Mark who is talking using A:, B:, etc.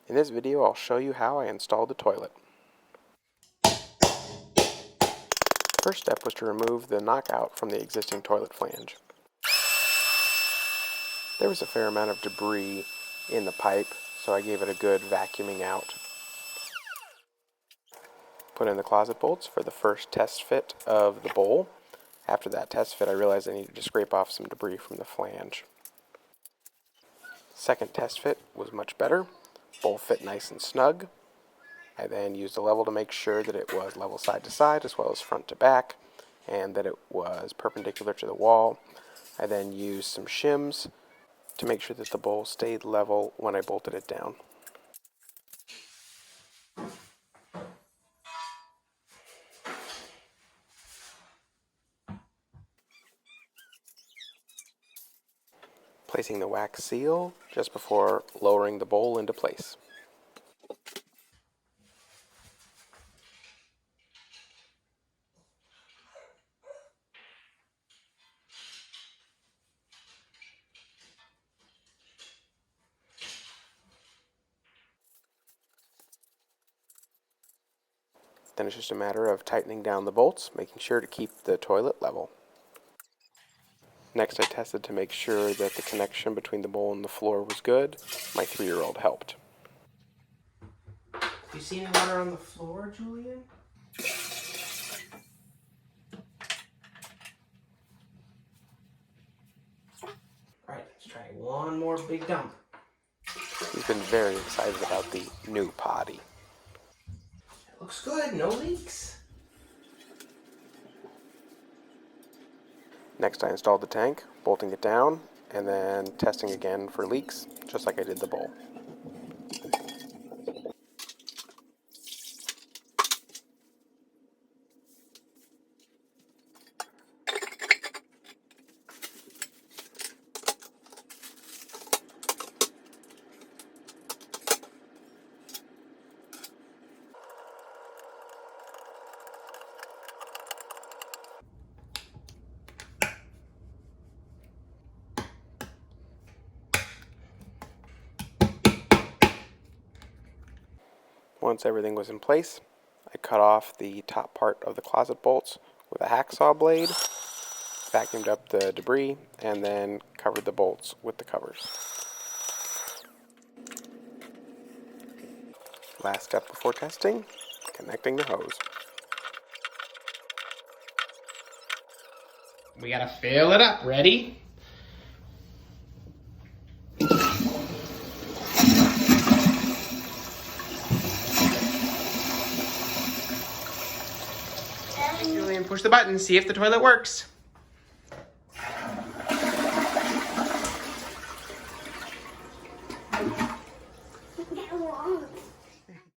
A: In this video, I'll show you how I installed the toilet. First step was to remove the knockout from the existing toilet flange. There was a fair amount of debris in the pipe, so I gave it a good vacuuming out. Put in the closet bolts for the first test fit of the bowl. After that test fit, I realized I needed to scrape off some debris from the flange. Second test fit was much better. Bowl fit nice and snug. I then used a level to make sure that it was level side to side as well as front to back, and that it was perpendicular to the wall. I then used some shims to make sure that the bowl stayed level when I bolted it down. Placing the wax seal just before lowering the bowl into place. Then it's just a matter of tightening down the bolts, making sure to keep the toilet level. Next, I tested to make sure that the connection between the bowl and the floor was good. My 3-year-old helped.
B: You see any water on the floor, Julian? Alright, let's try one more big dump.
A: He's been very excited about the new potty.
B: It looks good, no leaks.
A: Next, I installed the tank, bolting it down, and then testing again for leaks, just like I did the bowl. Once everything was in place, I cut off the top part of the closet bolts with a hacksaw blade, vacuumed up the debris, and then covered the bolts with the covers. Last step before testing, connecting the hose.
B: We gotta fill it up. Ready? Julian, push the button, see if the toilet works.